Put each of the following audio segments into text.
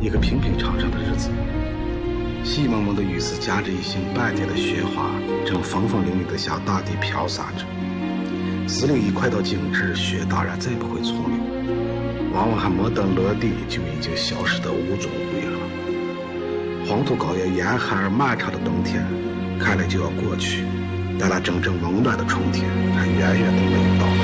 一个平平常常的日子。细蒙蒙的雨丝夹着一星半点的雪花，正风风凛凛地向大地飘洒着。司令一快到静止，雪当然再不会从流，往往还没等落地，就已经消失得无踪无影了。黄土高原严寒而漫长的冬天，看来就要过去，但那真正温暖的春天，还远远都没有到来。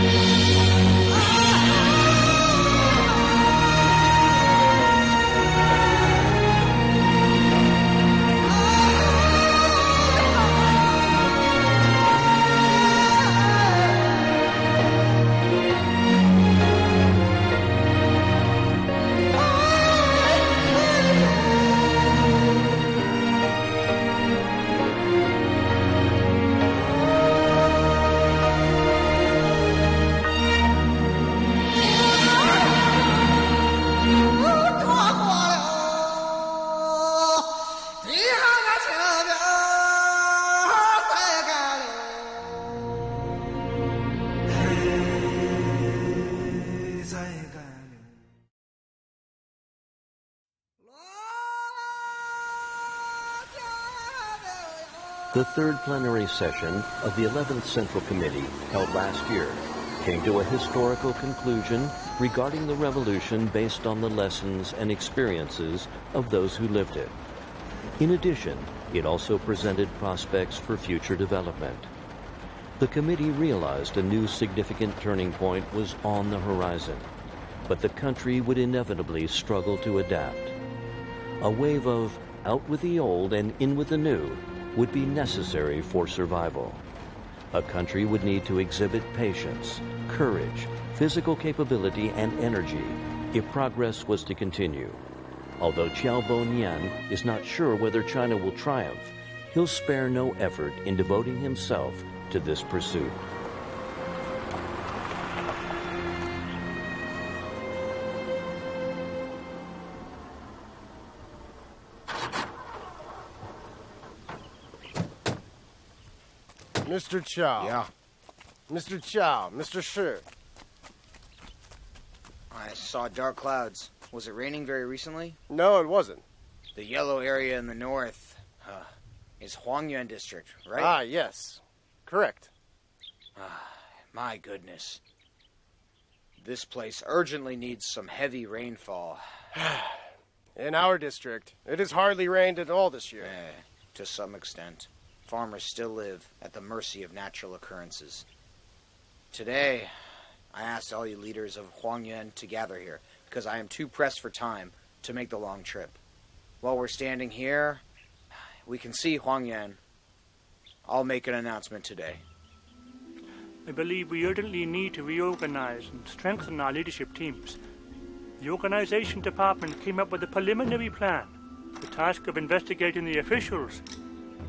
The third plenary session of the 11th Central Committee, held last year, came to a historical conclusion regarding the revolution based on the lessons and experiences of those who lived it. In addition, it also presented prospects for future development. The committee realized a new significant turning point was on the horizon, but the country would inevitably struggle to adapt. A wave of out with the old and in with the new would be necessary for survival. A country would need to exhibit patience, courage, physical capability, and energy if progress was to continue. Although Qiao Bonian is not sure whether China will triumph, he'll spare no effort in devoting himself to this pursuit. Mr. Chow. Yeah? Mr. Chow, Mr. Shi. I saw dark clouds. Was it raining very recently? No, it wasn't. The yellow area in the north is Huangyuan district, right? Ah, yes. Correct. My goodness. This place urgently needs some heavy rainfall. In our district, it has hardly rained at all this year. To some extent. Farmers still live at the mercy of natural occurrences. Today, I asked all you leaders of Huangyuan to gather here, because I am too pressed for time to make the long trip. While we're standing here, we can see Huangyuan. I'll make an announcement today. I believe we urgently need to reorganize and strengthen our leadership teams. The organization department came up with a preliminary plan. The task of investigating the officials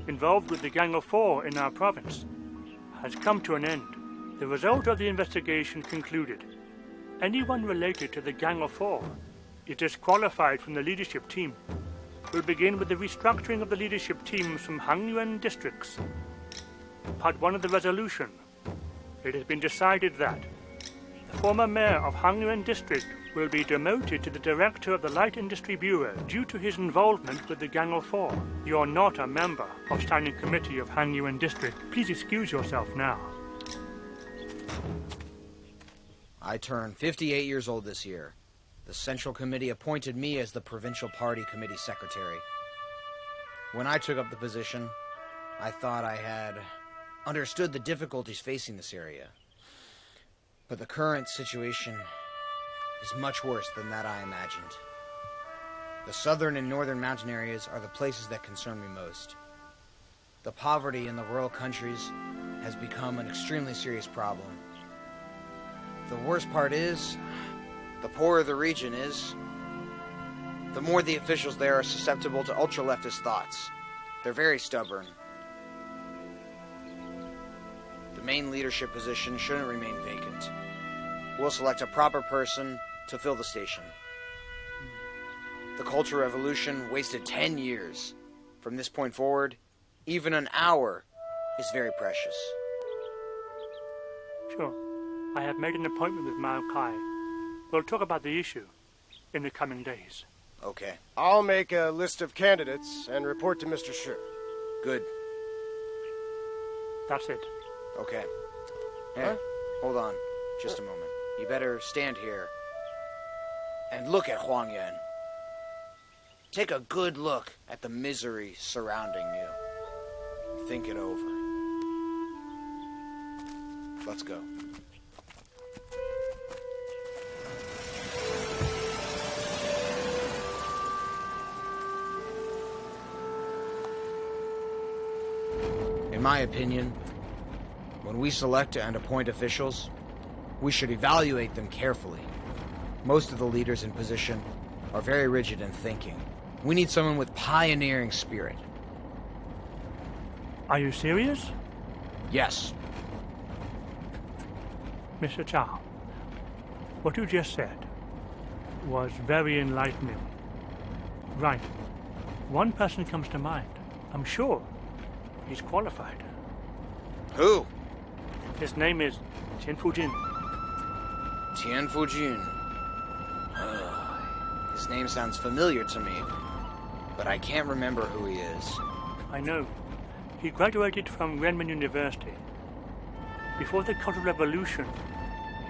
involved with the Gang of Four in our province has come to an end. The result of the investigation concluded anyone related to the Gang of Four is disqualified from the leadership team. We'll begin with the restructuring of the leadership teams from Hangyuan districts. Part 1 of the resolution. It has been decided that the former mayor of Hangyuan district will be demoted to the director of the Light Industry Bureau due to his involvement with the Gang of Four. You're not a member of Standing Committee of Hangyuan district. Please excuse yourself now. I turn 58 years old this year. The Central Committee appointed me as the Provincial Party Committee Secretary. When I took up the position, I thought I had understood the difficulties facing this area. But the current situation is much worse than that I imagined. The southern and northern mountain areas are the places that concern me most. The poverty in the rural countries has become an extremely serious problem. The worst part is, the poorer the region is, the more the officials there are susceptible to ultra-leftist thoughts. They're very stubborn. The main leadership position shouldn't remain vacant. We'll select a proper person to fill the station. The Cultural Revolution wasted 10 years. From this point forward, even an hour is very precious. Sure. I have made an appointment with Mao Kai. We'll talk about the issue in the coming days. Okay. I'll make a list of candidates and report to Mr. Shi. Good. That's it. Okay. Hey, Huh? hold on. Just a moment. You better stand here and look at Huang Yuan. Take a good look at the misery surrounding you. Think it over. Let's go. In my opinion, when we select and appoint officials, we should evaluate them carefully. Most of the leaders in position are very rigid in thinking. We need someone with pioneering spirit. Are you serious? Yes. Mr. Zhao, what you just said was very enlightening. Right. One person comes to mind. I'm sure he's qualified. Who? His name is Tian Fujun. Tian Fujun. His name sounds familiar to me, but I can't remember who he is. I know. He graduated from Renmin University. Before the Cultural Revolution,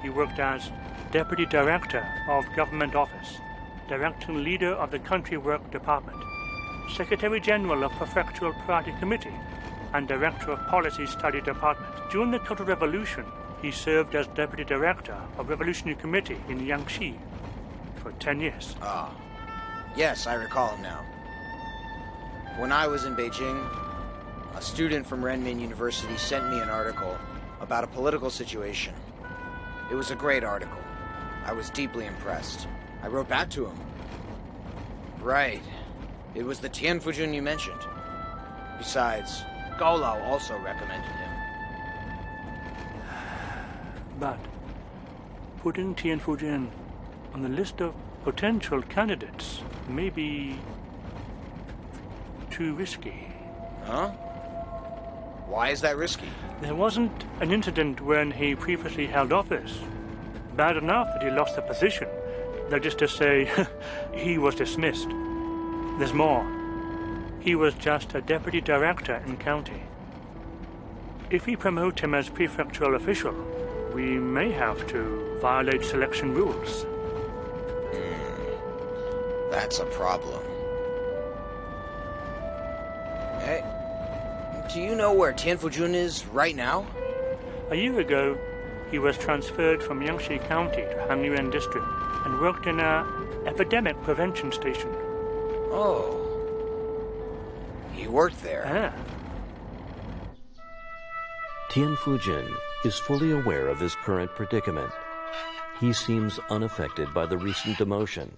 he worked as Deputy Director of Government Office, Directing Leader of the Country Work Department, Secretary General of Prefectural Party Committee, and Director of Policy Study Department. During the Cultural Revolution, he served as Deputy Director of Revolutionary Committee in Yangshi for 10 years. Ah. Yes, I recall him now. When I was in Beijing, a student from Renmin University sent me an article about a political situation. It was a great article. I was deeply impressed. I wrote back to him. Right. It was the Tian Fujun you mentioned. Besides, Gao Lao also recommended him. But putting Tian Fujun on the list of potential candidates may be too risky. Huh? Why is that risky? There wasn't an incident when he previously held office. Bad enough that he lost the position. That is to say, he was dismissed. There's more. He was just a deputy director in county. If we promote him as prefectural official, we may have to violate selection rules. That's a problem. Hey, do you know where Tian Fujun is right now? A year ago, he was transferred from Yangshi County to Hangyuan District and worked in an epidemic prevention station. Oh. He worked there. Ah. Tian Fujun is fully aware of his current predicament. He seems unaffected by the recent demotion,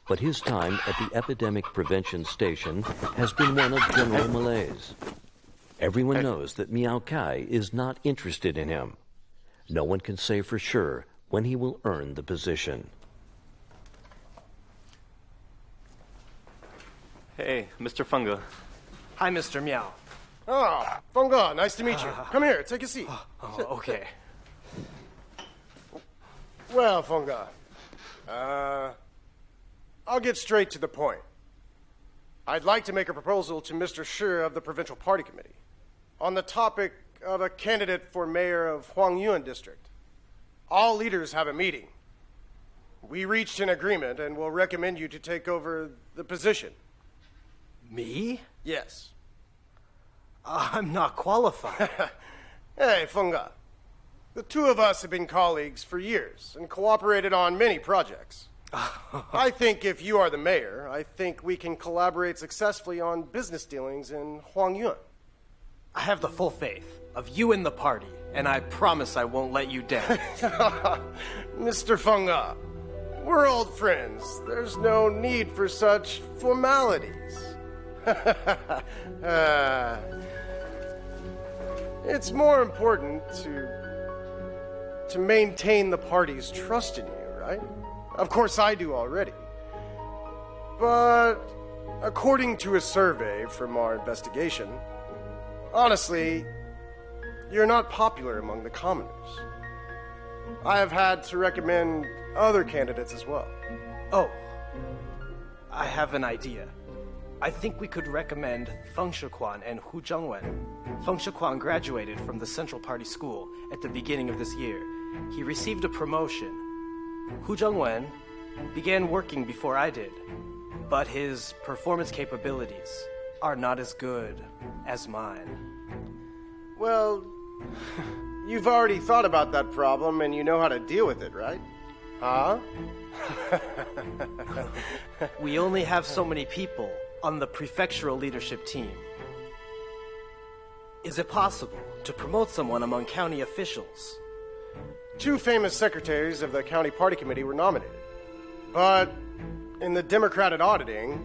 but his time at the epidemic prevention station has been one of general malaise. Everyone knows that Miao Kai is not interested in him. No one can say for sure when he will earn the position. Hey, Mr. Funga. Hi, Mr. Miao. Oh, Fengge, nice to meet you. Come here, take a seat. Oh, okay. Well, Fengge, I'll get straight to the point. I'd like to make a proposal to Mr. Shi of the Provincial Party Committee on the topic of a candidate for mayor of Huangyuan District. All leaders have a meeting. We reached an agreement and will recommend you to take over the position. Me? Yes. I'm not qualified. Hey, Fengge. The two of us have been colleagues for years and cooperated on many projects. I think if you are the mayor, I think we can collaborate successfully on business dealings in Huangyuan. I have the full faith of you and the party, and I promise I won't let you down. Mr. Fengge, we're old friends. There's no need for such formalities. It's more important to maintain the party's trust in you, right? Of course I do already. But according to a survey from our investigation, honestly, you're not popular among the commoners. I have had to recommend other candidates as well. Oh. I have an idea. I think we could recommend Feng Shikuan and Hu Zhengwen. Feng Shikuan graduated from the Central Party School at the beginning of this year. He received a promotion. Hu Zhengwen began working before I did, but his performance capabilities are not as good as mine. Well, you've already thought about that problem and you know how to deal with it, right? Huh? We only have so many people on the prefectural leadership team. Is it possible to promote someone among county officials? 2 famous secretaries of the county party committee were nominated. But in the Democratic auditing,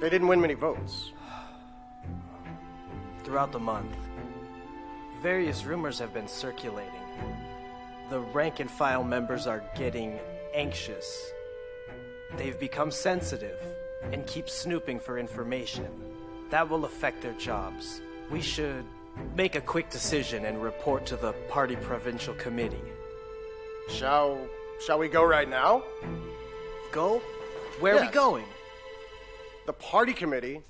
they didn't win many votes. Throughout the month, various rumors have been circulating. The rank-and-file members are getting anxious. They've become sensitive and keep snooping for information. That will affect their jobs. We should make a quick decision and report to the party provincial committee. Shall we go right now? Go? Where are we going? The party committee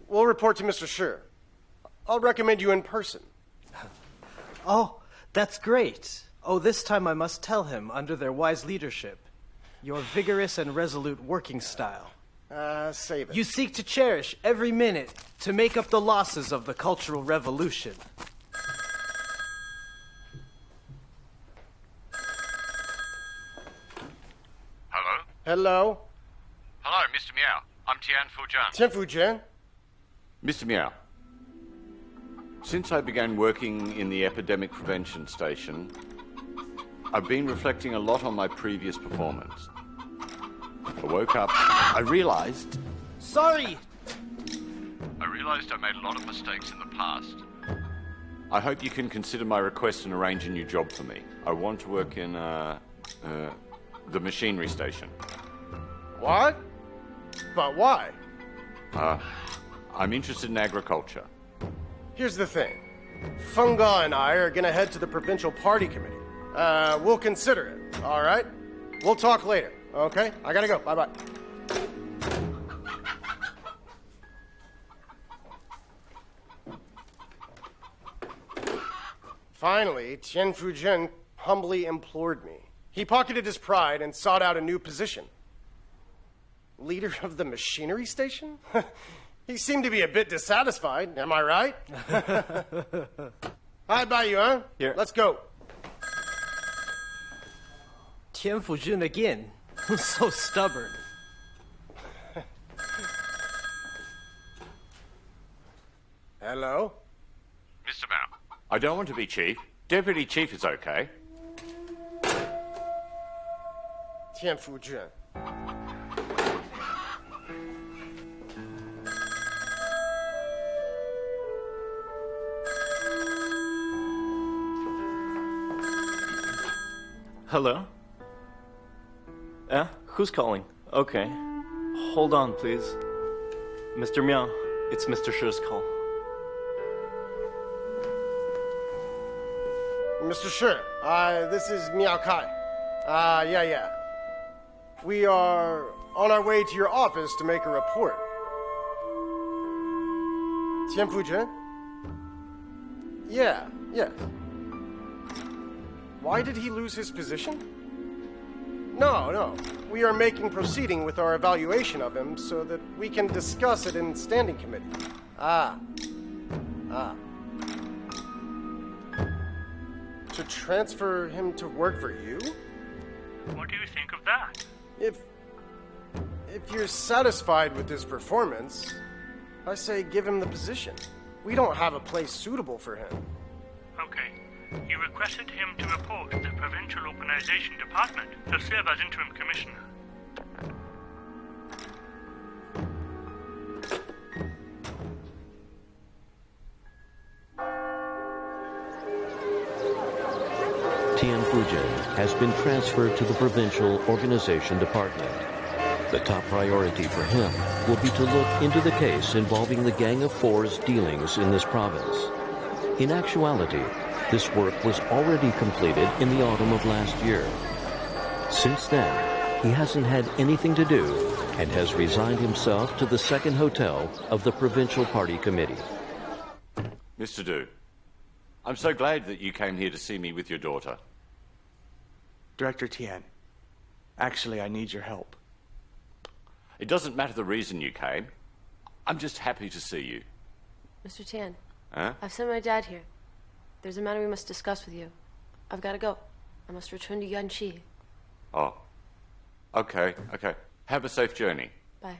will report to Mr. Shi. I'll recommend you in person. Oh, that's great. Oh, this time I must tell him, under their wise leadership, your vigorous and resolute working style. Save it. You seek to cherish every minute to make up the losses of the Cultural Revolution. Hello? Hello? Hello, Mr. Miao. I'm Tian Fujun. Tian Fujun? Mr. Miao, since I began working in the epidemic prevention station, I've been reflecting a lot on my previous performance. I woke up, I realized... Sorry! I realized I made a lot of mistakes in the past. I hope you can consider my request and arrange a new job for me. I want to work in, the machinery station. What? But why? I'm interested in agriculture. Here's the thing. Feng Ge and I are gonna head to the provincial party committee. We'll consider it, all right? We'll talk later, okay? I gotta go. Bye-bye. Finally, Tian Fujun humbly implored me. He pocketed his pride and sought out a new position. Leader of the machinery station? He seemed to be a bit dissatisfied, am I right? Hi, Bai Yuan. Here. Let's go. Tian Fujun again. So stubborn. Hello? Mr. Mao. I don't want to be chief. Deputy chief is okay. Tian Fujun. Hello? Who's calling? Okay. Hold on, please. Mr. Miao, it's Mr. Shi's call. Mr. Shi, this is Miao Kai. Yeah. We are on our way to your office to make a report. Tian Fujun? Yeah. Why did he lose his position? No. We are making proceeding with our evaluation of him so that we can discuss it in standing committee. To transfer him to work for you? What do you think of that? If you're satisfied with his performance, I say give him the position. We don't have a place suitable for him. Okay. You requested him to report to the Provincial Organization Department to serve as interim commissioner. Tian Fujun has been transferred to the Provincial Organization Department. The top priority for him will be to look into the case involving the Gang of Four's dealings in this province. In actuality, this work was already completed in the autumn of last year. Since then, he hasn't had anything to do and has resigned himself to the second hotel of the Provincial Party Committee. Mr. Du, I'm so glad that you came here to see me with your daughter. Director Tian, actually, I need your help. It doesn't matter the reason you came. I'm just happy to see you. Mr. Tian, Huh? I've sent my dad here. There's a matter we must discuss with you. I've got to go. I must return to Yuanqi. Oh. Okay. Have a safe journey. Bye.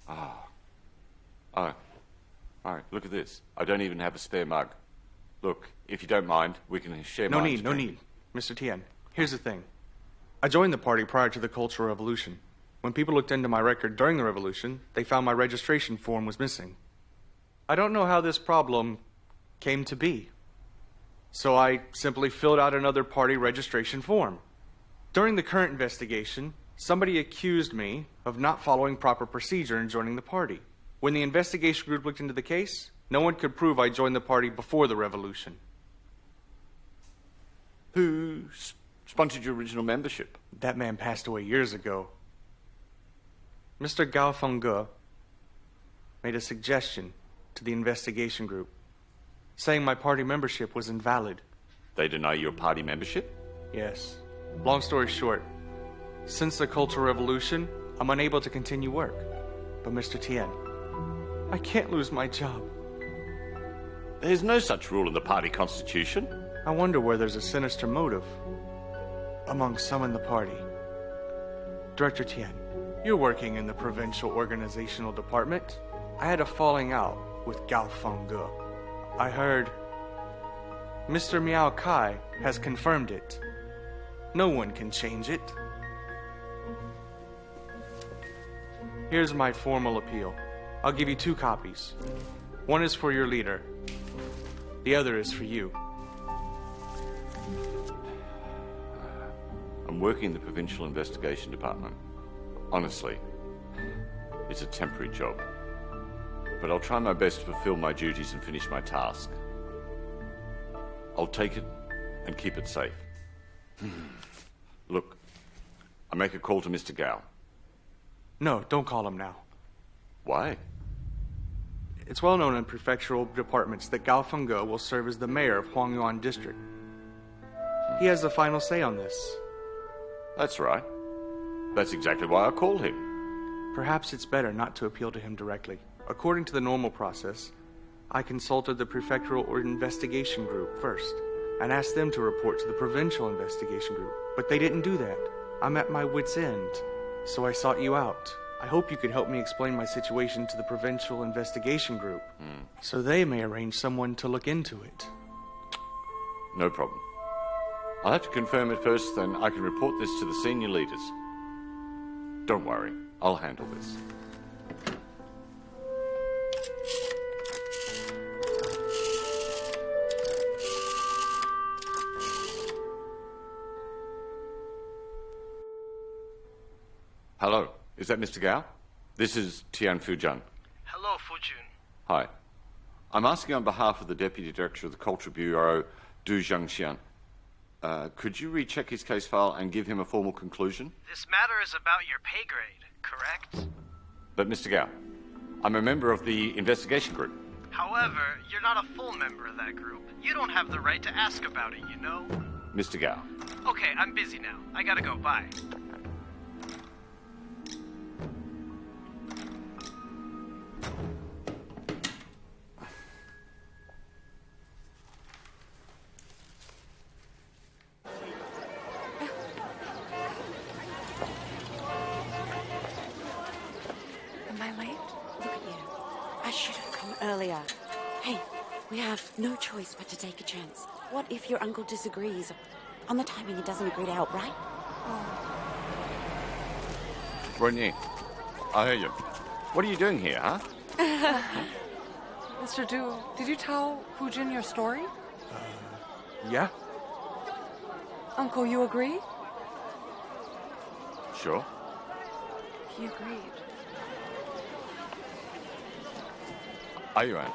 Oh. All right, look at this. I don't even have a spare mug. Look, if you don't mind, we can share No mine. need. Mr. Tian, here's the thing. I joined the party prior to the Cultural Revolution. When people looked into my record during the revolution, they found my registration form was missing. I don't know how this problem came to be. So I simply filled out another party registration form. During the current investigation, somebody accused me of not following proper procedure in joining the party. When the investigation group looked into the case, no one could prove I joined the party before the revolution. Who sponsored your original membership? That man passed away years ago. Mr. Gao Fengge made a suggestion to the investigation group, saying my party membership was invalid. They deny your party membership? Yes. Long story short, since the Cultural Revolution, I'm unable to continue work. But Mr. Tian, I can't lose my job. There's no such rule in the party constitution. I wonder where there's a sinister motive among some in the party. Director Tian, you're working in the Provincial Organizational Department. I had a falling out with Gao Fengge. I heard Mr. Miao Kai has confirmed it. No one can change it. Here's my formal appeal. I'll give you 2 copies. One is for your leader. The other is for you. I'm working in the Provincial Investigation Department. Honestly, it's a temporary job. But I'll try my best to fulfill my duties and finish my task. I'll take it and keep it safe. Look, I make a call to Mr. Gao. No, don't call him now. Why? It's well known in prefectural departments that Gao Fengge will serve as the mayor of Huangyuan District. He has the final say on this. That's right. That's exactly why I called him. Perhaps it's better not to appeal to him directly. According to the normal process, I consulted the prefectural or investigation group first and asked them to report to the provincial investigation group. But they didn't do that. I'm at my wit's end, so I sought you out. I hope you could help me explain my situation to the provincial investigation group, so they may arrange someone to look into it. No problem. I'll have to confirm it first, then I can report this to the senior leaders. Don't worry, I'll handle this. Hello, is that Mr. Gao? This is Tian Fujun. Hello, Fujun. Hi. I'm asking on behalf of the Deputy Director of the Culture Bureau, Du Zhangxian. Could you recheck his case file and give him a formal conclusion? This matter is about your pay grade, correct? But Mr. Gao, I'm a member of the investigation group. However, you're not a full member of that group. You don't have the right to ask about it, you know? Mr. Gao. Okay, I'm busy now. I gotta go. Bye. Am I late? Look at you. I should have come earlier. Hey, we have no choice but to take a chance. What if your uncle disagrees on the timing and doesn't agree to help, right? Ronyi, I hear you. What are you doing here, huh? Mr. Du, did you tell Fujun your story? Yeah? Uncle, you agree? Sure. He agreed. Yuan.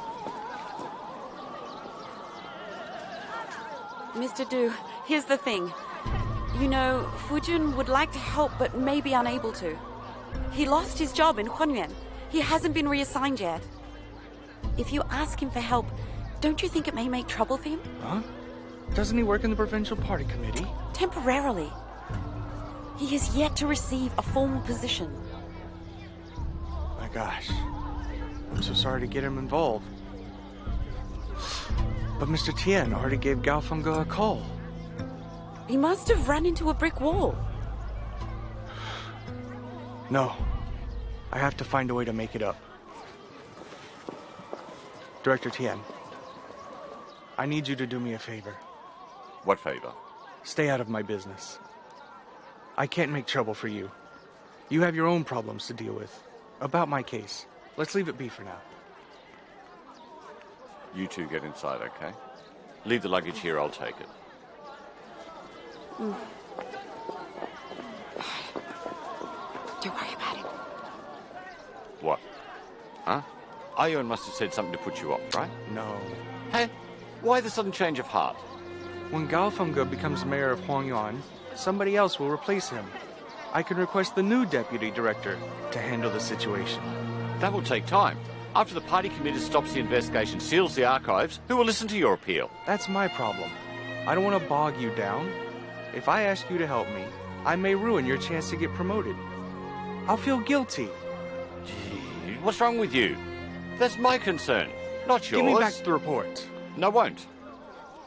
Mr. Du, here's the thing. You know, Fujun would like to help but may be unable to. He lost his job in Huanyuan. He hasn't been reassigned yet. If you ask him for help, don't you think it may make trouble for him? Huh? Doesn't he work in the Provincial Party Committee? Temporarily. He has yet to receive a formal position. My gosh. I'm so sorry to get him involved. But Mr. Tian already gave Gao Fengge a call. He must have run into a brick wall. No. I have to find a way to make it up. Director Tian, I need you to do me a favor. What favor? Stay out of my business. I can't make trouble for you. You have your own problems to deal with. About my case, let's leave it be for now. You two get inside, okay? Leave the luggage here, I'll take it. Don't worry about it. What? Huh? Yuan must have said something to put you off, right? No. Hey, why the sudden change of heart? When Gao Fengge becomes mayor of Huanyuan, somebody else will replace him. I can request the new deputy director to handle the situation. That will take time. After the party committee stops the investigation, seals the archives, who will listen to your appeal? That's my problem. I don't want to bog you down. If I ask you to help me, I may ruin your chance to get promoted. I'll feel guilty. Gee, what's wrong with you? That's my concern, not yours. Give me back the report. No, I won't.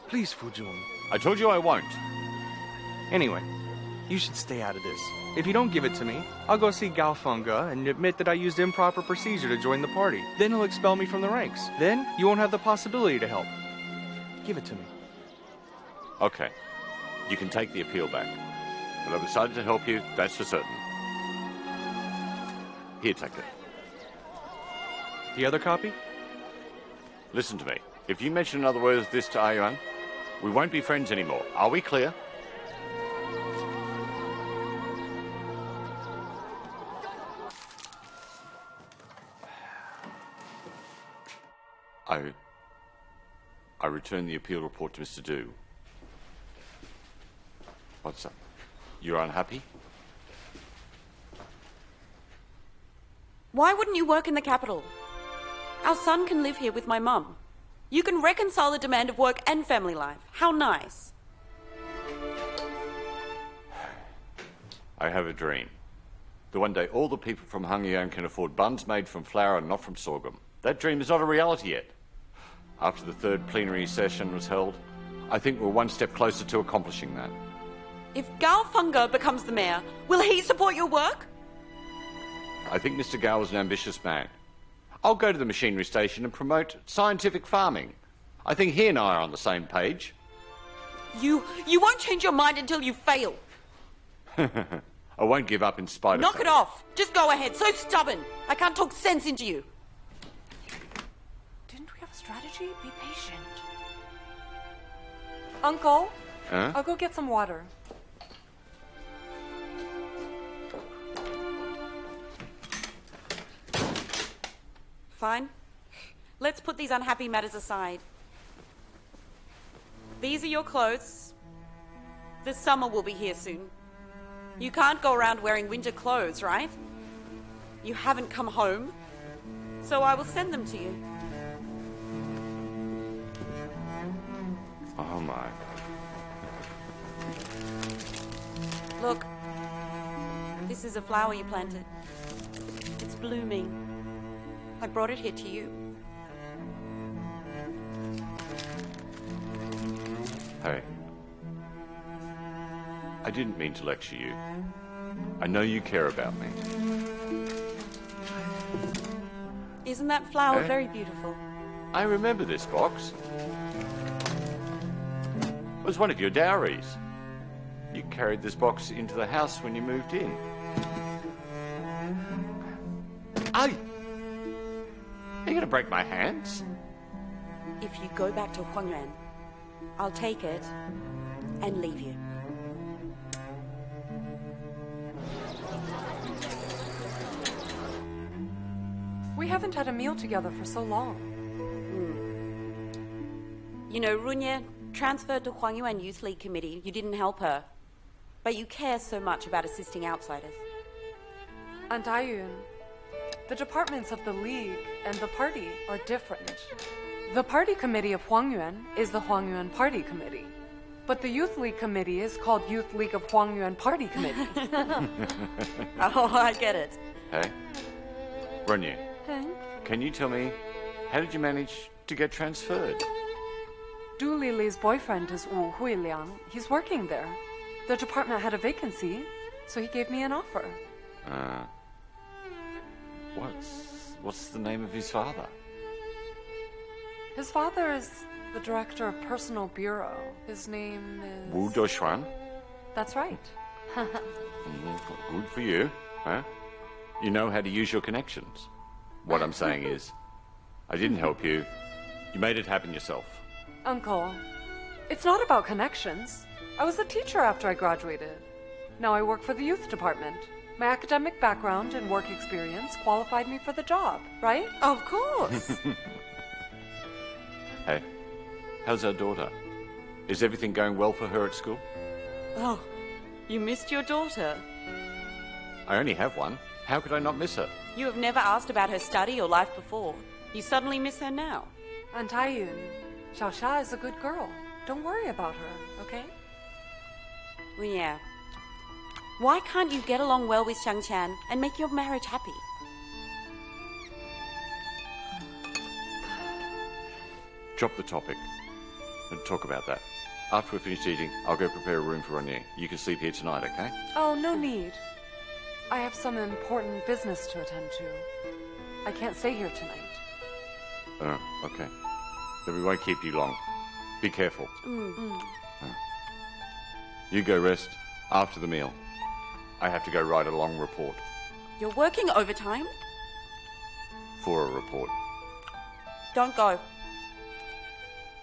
Please, Fujun. I told you I won't. Anyway, you should stay out of this. If you don't give it to me, I'll go see Gao Fengge and admit that I used improper procedure to join the party. Then he'll expel me from the ranks. Then you won't have the possibility to help. Give it to me. Okay. You can take the appeal back. But I've decided to help you, that's for certain. Here, take it. The other copy? Listen to me. If you mention another word of this to Yuan, we won't be friends anymore. Are we clear? I returned the appeal report to Mr. Du. What's up? You're unhappy? Why wouldn't you work in the capital? Our son can live here with my mum. You can reconcile the demand of work and family life. How nice. I have a dream. That one day all the people from Huanyuan can afford buns made from flour and not from sorghum. That dream is not a reality yet. After the third plenary session was held, I think we're one step closer to accomplishing that. If Gao Fengge becomes the mayor, will he support your work? I think Mr. Gao is an ambitious man. I'll go to the machinery station and promote scientific farming. I think he and I are on the same page. You won't change your mind until you fail. I won't give up in spite of... Knock it off. Just go ahead. So stubborn. I can't talk sense into you. Didn't we have a strategy? Be patient. Uncle, Huh? I'll go get some water. Fine. Let's put these unhappy matters aside. These are your clothes. The summer will be here soon. You can't go around wearing winter clothes, right? You haven't come home, so I will send them to you. Oh, my. Look, this is a flower you planted. It's blooming. I brought it here to you. Hey. I didn't mean to lecture you. I know you care about me. Isn't that flower Eh? very beautiful? I remember this box. It was one of your dowries. You carried this box into the house when you moved in. Are you going to break my hands? If you go back to Huanyuan, I'll take it and leave you. We haven't had a meal together for so long. You know, Runye transferred to Huanyuan Youth League Committee. You didn't help her. but you care so much about assisting outsiders. And Ayun, the departments of the League and the party are different. The party committee of Huangyuan is the Huangyuan Party Committee. But the Youth League Committee is called Youth League of Huangyuan Party Committee. Oh, I get it. Hey, Renyu, Hey? can you tell me, how did you manage to get transferred? Du Lili's boyfriend is Wu Huiliang. He's working there. The department had a vacancy, so he gave me an offer. What's the name of his father? His father is the director of Personal Bureau. His name is... Wu Doshuan? That's right. Good for you, huh? You know how to use your connections. What I'm saying is, I didn't help you. You made it happen yourself. Uncle, it's not about connections. I was a teacher after I graduated. Now I work for the youth department. My academic background and work experience qualified me for the job, right? Of course. Hey, how's our daughter? Is everything going well for her at school? Oh, you missed your daughter. I only have one. How could I not miss her? You have never asked about her study or life before. You suddenly miss her now. And Taiyun, Xiaosha is a good girl. Don't worry about her, okay? Well, yeah. Why can't you get along well with Xiangqian and make your marriage happy? Drop the topic and talk about that. After we're finished eating, I'll go prepare a room for Renyu. You can sleep here tonight, okay? Oh, no need. I have some important business to attend to. I can't stay here tonight. Oh, okay. Then we won't keep you long. Be careful. You go rest after the meal. I have to go write a long report. You're working overtime? For a report. Don't go.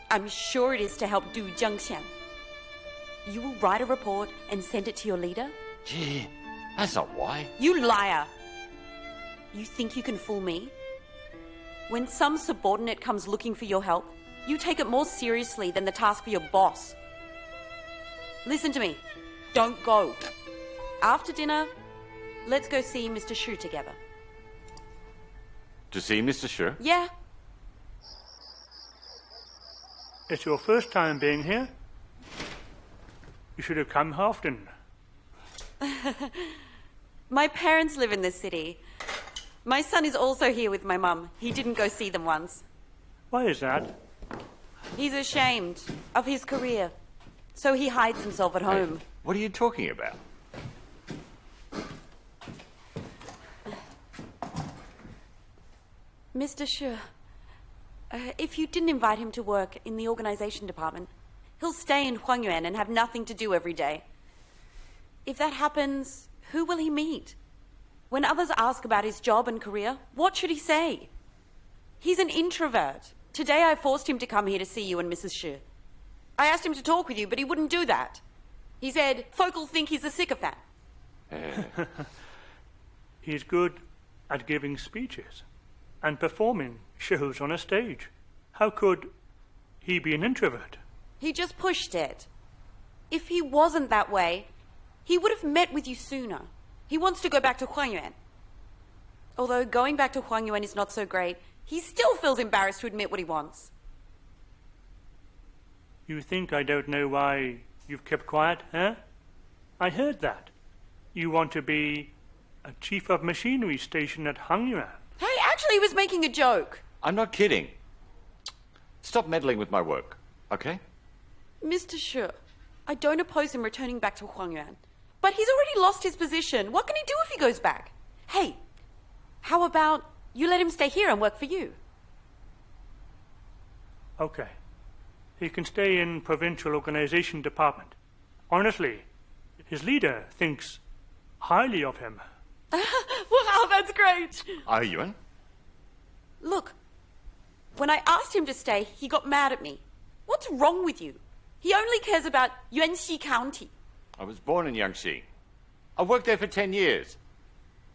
I'm sure it is to help Du Jiangxian. You will write a report and send it to your leader? Gee, that's not why. You liar! You think you can fool me? When some subordinate comes looking for your help, you take it more seriously than the task for your boss. Listen to me. Don't go. After dinner, let's go see Mr. Shu together. To see Mr. Shu? Yeah. It's your first time being here. You should have come often. My parents live in this city. My son is also here with my mum. He didn't go see them once. Why is that? He's ashamed of his career, so he hides himself at home. Hey, what are you talking about? Mr. Shu, if you didn't invite him to work in the organization department, he'll stay in Huangyuan and have nothing to do every day. If that happens, who will he meet? When others ask about his job and career, what should he say? He's an introvert. Today I forced him to come here to see you and Mrs. Shu. I asked him to talk with you, but he wouldn't do that. He said, folk will think he's a sycophant. He's good at giving speeches and performing shows on a stage. How could he be an introvert? He just pushed it. If he wasn't that way, he would have met with you sooner. He wants to go back to Huangyuan. Although going back to Huangyuan is not so great, he still feels embarrassed to admit what he wants. You think I don't know why you've kept quiet, huh? I heard that. You want to be a chief of machinery station at Hangyuan. Hey, actually, he was making a joke. I'm not kidding. Stop meddling with my work, okay? Mr. Shu, I don't oppose him returning back to Huangyuan. But he's already lost his position. What can he do if he goes back? Hey, how about you let him stay here and work for you? Okay. He can stay in Provincial Organization Department. Honestly, his leader thinks highly of him. Wow, that's great. Are you in? Look, when I asked him to stay, he got mad at me. What's wrong with you? He only cares about Yuanxi County. I was born in Yangtze. I worked there for 10 years.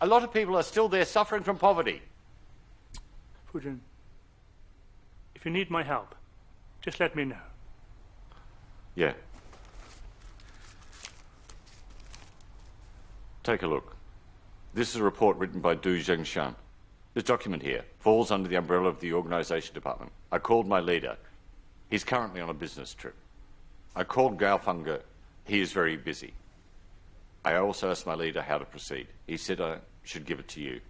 A lot of people are still there suffering from poverty. Fujun, if you need my help, just let me know. Yeah. Take a look. This is a report written by Du Zhengshan. This document here falls under the umbrella of the organization department. I called my leader. He's currently on a business trip. I called Gao Fengge. He is very busy. I also asked my leader how to proceed. He said I should give it to you.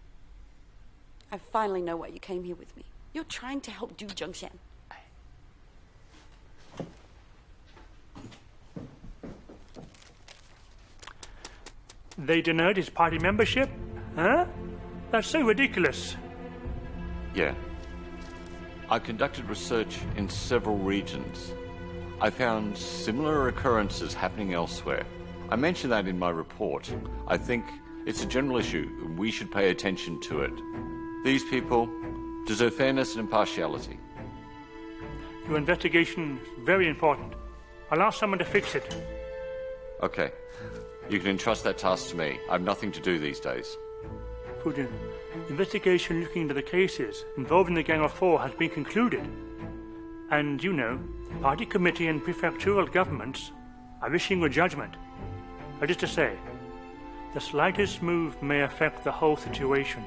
I finally know why you came here with me. You're trying to help Du Zhengshan. They denied his party membership? Huh? That's so ridiculous. Yeah. I conducted research in several regions. I found similar occurrences happening elsewhere. I mentioned that in my report. I think it's a general issue, and we should pay attention to it. These people deserve fairness and impartiality. Your investigation is very important. I'll ask someone to fix it. Okay. You can entrust that task to me. I have nothing to do these days. Fujun, investigation looking into the cases involving the Gang of Four has been concluded. And, you know, party committee and prefectural governments are issuing a judgment. That is to say, the slightest move may affect the whole situation.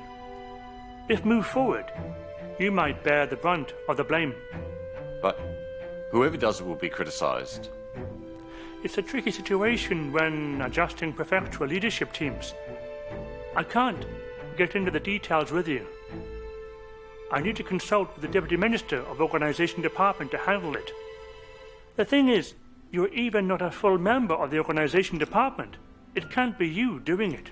If moved forward, you might bear the brunt of the blame. But whoever does it will be criticized. It's a tricky situation when adjusting prefectural leadership teams. I can't get into the details with you. I need to consult with the Deputy Minister of Organization Department to handle it. The thing is, you're even not a full member of the Organization Department. It can't be you doing it.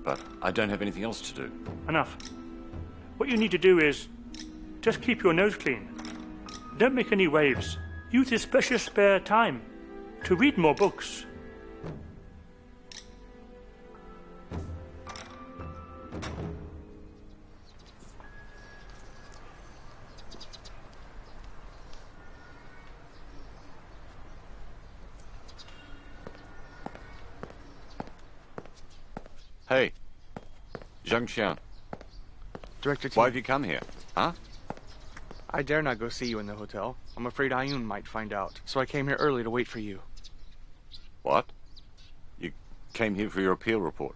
But I don't have anything else to do. Enough. What you need to do is just keep your nose clean. Don't make any waves. Use this precious spare time to read more books. Hey, Zhengshan. Director Tian. Why have you come here? Huh? I dare not go see you in the hotel. I'm afraid Ayun might find out, so I came here early to wait for you. What? You came here for your appeal report?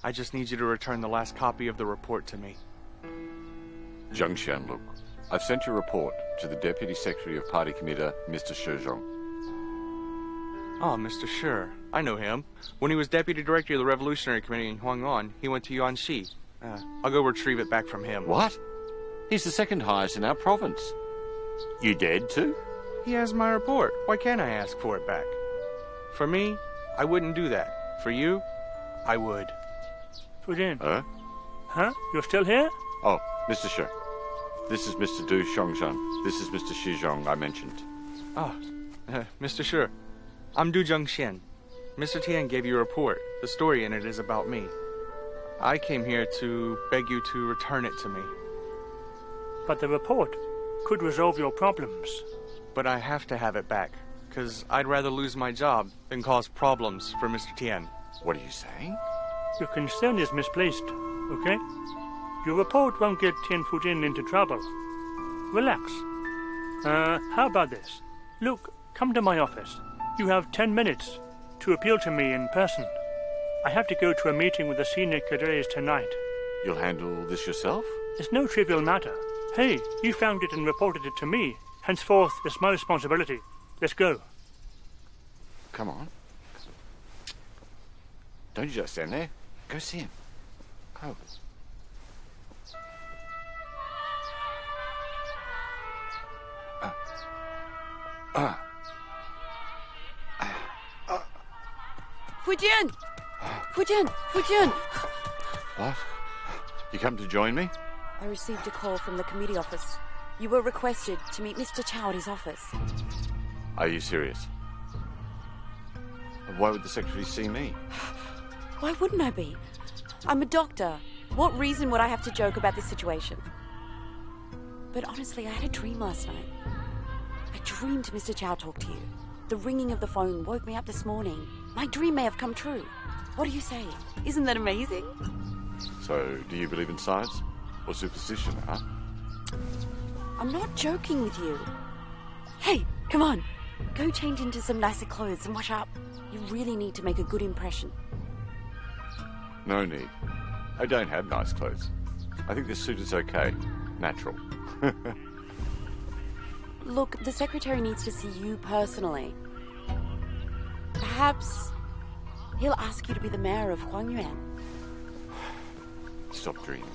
I just need you to return the last copy of the report to me. Zhengshan, look. I've sent your report to the Deputy Secretary of Party Committee, Mr. Shizhong. Oh, Mr. Shi. I know him. When he was Deputy Director of the Revolutionary Committee in Huang'an, he went to Yuanxi. I'll go retrieve it back from him. What? He's the second highest in our province. You dared to? He has my report. Why can't I ask for it back? For me, I wouldn't do that. For you, I would. Fujin. Huh? You're still here? Oh, Mr. Shi. This is Mr. Du Shongshan. This is Mr. Shizhong I mentioned. Mr. Shi. I'm Du Zhengshan. Mr. Tian gave you a report. The story in it is about me. I came here to beg you to return it to me. But the report could resolve your problems. But I have to have it back, because I'd rather lose my job than cause problems for Mr. Tian. What are you saying? Your concern is misplaced, okay? Your report won't get Tian Fujun into trouble. Relax. How about this? Look, come to my office. You have 10 minutes to appeal to me in person. I have to go to a meeting with the senior cadres tonight. You'll handle this yourself? It's no trivial matter. Hey, you found it and reported it to me. Henceforth, it's my responsibility. Let's go. Come on. Don't you just stand there. Go see him. Go. Fujun! Fujun! Fujun! What? You come to join me? I received a call from the committee office. You were requested to meet Mr. Chow at his office. Are you serious? Why would the secretary see me? Why wouldn't I be? I'm a doctor. What reason would I have to joke about this situation? But honestly, I had a dream last night. I dreamed Mr. Chow talked to you. The ringing of the phone woke me up this morning. My dream may have come true. What do you say? Isn't that amazing? So, do you believe in science? Or superstition, huh? I'm not joking with you. Hey, come on. Go change into some nicer clothes and wash up. You really need to make a good impression. No need. I don't have nice clothes. I think this suit is okay. Natural. Look, the secretary needs to see you personally. Perhaps he'll ask you to be the mayor of Huangyuan. Stop dreaming.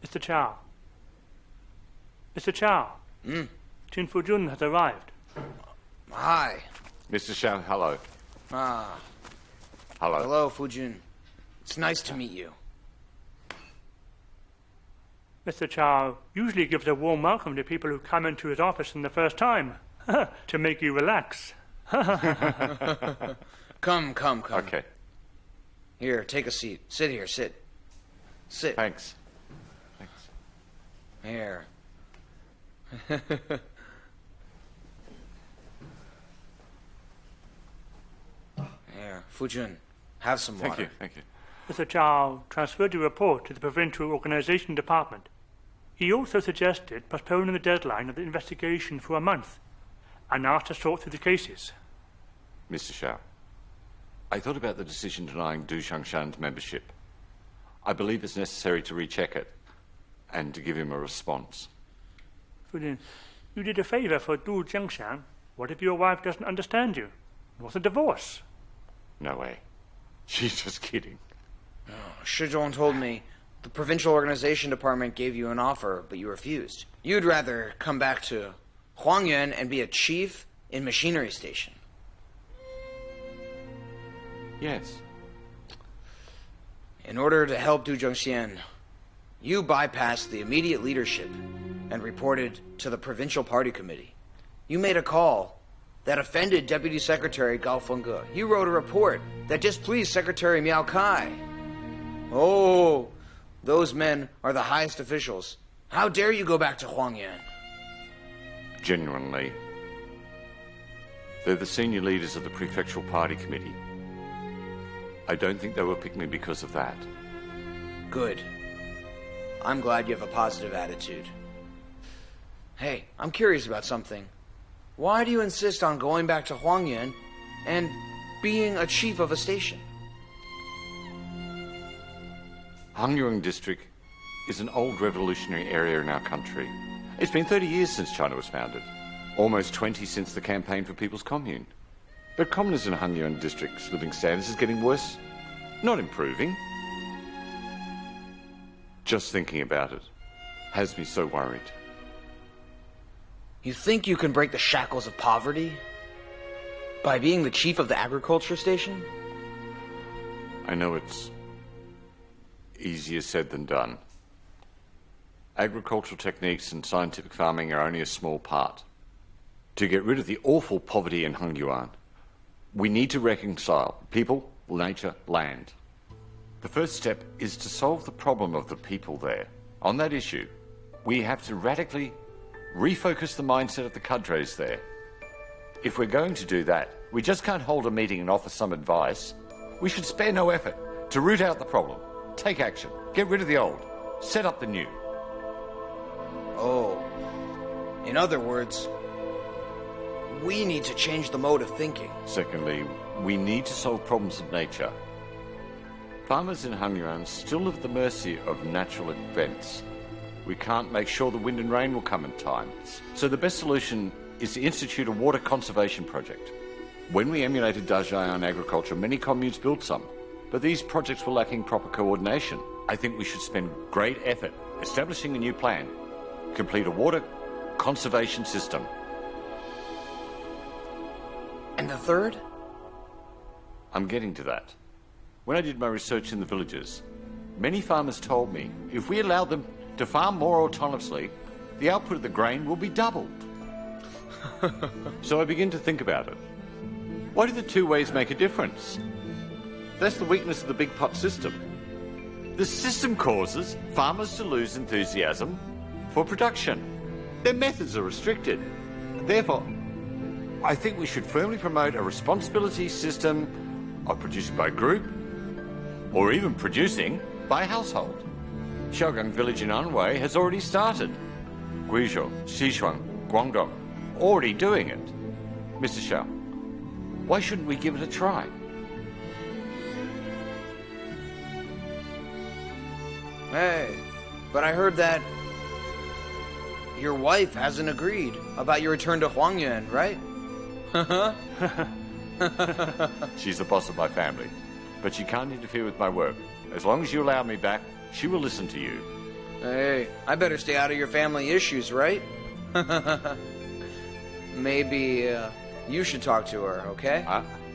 Mr. Chow. Mr. Chow. Tian Fujun has arrived. Hi. Mr. Shao, hello. Ah. Hello. Hello, Fujun. It's nice to meet you. Mr. Chow usually gives a warm welcome to people who come into his office in the first time, to make you relax. Come. Okay. Here, take a seat. Sit here, sit. Sit. Thanks. Here. Here, Fujun, have some water. Thank you. Mr. Chow transferred your report to the Provincial Organization Department. He also suggested postponing the deadline of the investigation for a month and asked to sort through the cases. Mr. Shao, I thought about the decision denying Du Xiangshan's membership. I believe it's necessary to recheck it and to give him a response. Fujun, you did a favor for Du Xiangshan. What if your wife doesn't understand you? What's a divorce? No way. She's just kidding. Shizhong told me the Provincial Organization Department gave you an offer, but you refused. You'd rather come back to Huangyuan and be a chief in Machinery Station. Yes. In order to help Du Zhongxian, you bypassed the immediate leadership and reported to the Provincial Party Committee. You made a call that offended Deputy Secretary Gao Fengge. You wrote a report that displeased Secretary Miao Kai. Oh, those men are the highest officials. How dare you go back to Huangyuan? Genuinely. They're the senior leaders of the Prefectural Party Committee. I don't think they will pick me because of that. Good. I'm glad you have a positive attitude. Hey, I'm curious about something. Why do you insist on going back to Huangyuan and being a chief of a station? Hangyuan District is an old revolutionary area in our country. It's been 30 years since China was founded. Almost 20 since the campaign for People's Commune. But commoners in Hangyuan District's living standards is getting worse, not improving. Just thinking about it has me so worried. You think you can break the shackles of poverty by being the chief of the agriculture station? I know it's easier said than done. Agricultural techniques and scientific farming are only a small part. To get rid of the awful poverty in Hangyuan, we need to reconcile people, nature, land. The first step is to solve the problem of the people there. On that issue, we have to radically refocus the mindset of the cadres there. If we're going to do that, we just can't hold a meeting and offer some advice. We should spare no effort to root out the problem, take action, get rid of the old, set up the new. Oh, in other words, we need to change the mode of thinking. Secondly, we need to solve problems of nature. Farmers in Hangyuan still live at the mercy of natural events. We can't make sure the wind and rain will come in time. So the best solution is to institute a water conservation project. When we emulated Dajian agriculture, many communes built some, but these projects were lacking proper coordination. I think we should spend great effort establishing a new plan, complete a water conservation system. And the third? I'm getting to that. When I did my research in the villages, many farmers told me if we allowed them to farm more autonomously, the output of the grain will be doubled. So I begin to think about it. Why do the two ways make a difference? That's the weakness of the big pot system. The system causes farmers to lose enthusiasm for production. Their methods are restricted. Therefore, I think we should firmly promote a responsibility system of producing by group, or even producing by household. Xiaogang village in Anhui has already started. Guizhou, Sichuan, Guangdong, already doing it. Mr. Xiao, why shouldn't we give it a try? Hey, but I heard that your wife hasn't agreed about your return to Huangyuan, right? She's the boss of my family, but she can't interfere with my work. As long as you allow me back, she will listen to you. Hey, I better stay out of your family issues, right? Maybe you should talk to her, okay?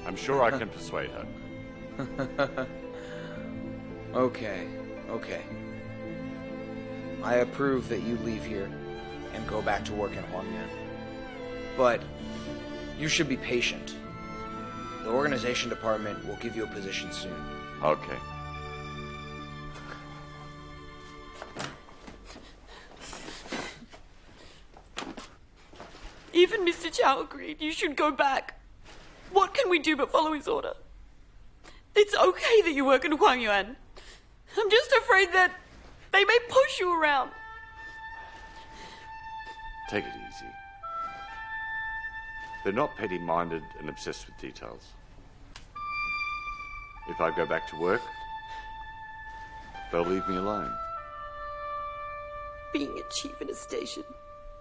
I'm sure I can persuade her. Okay. I approve that you leave here and go back to work in Huangyuan. But you should be patient. The organization department will give you a position soon. Okay. Even Mr. Chow agreed you should go back. What can we do but follow his order? It's okay that you work in Huangyuan. I'm just afraid that they may push you around. Take it easy. They're not petty-minded and obsessed with details. If I go back to work, they'll leave me alone. Being a chief in a station,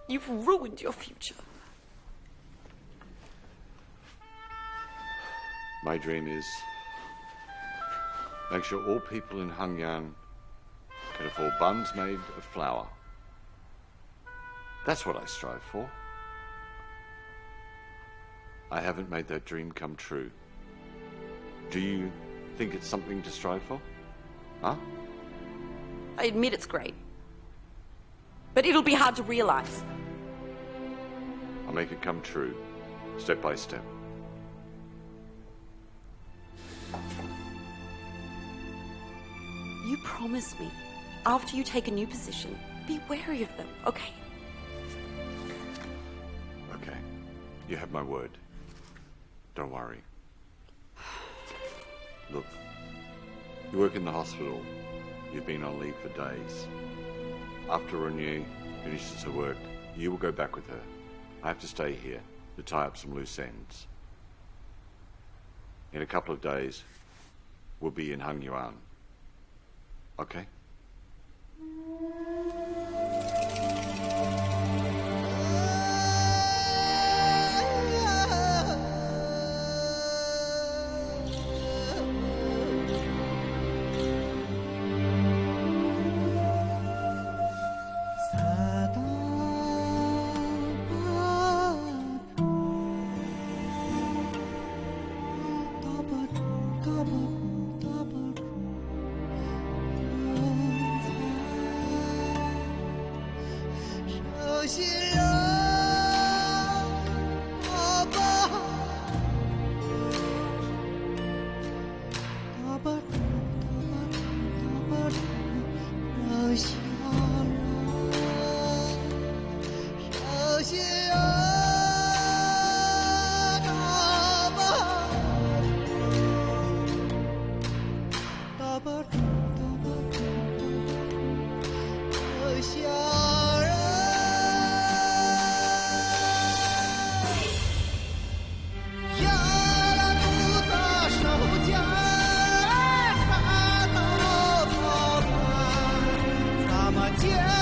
you've ruined your future. My dream is make sure all people in Hangyan can afford buns made of flour. That's what I strive for. I haven't made that dream come true. Do you think it's something to strive for? Huh? I admit it's great. But it'll be hard to realize. I'll make it come true, step by step. You promise me, after you take a new position, be wary of them, okay? Okay. You have my word. Don't worry. Look, you work in the hospital. You've been on leave for days. After Renew finishes her work, you will go back with her. I have to stay here to tie up some loose ends. In a couple of days, we'll be in Hangyuan. Okay? Yeah.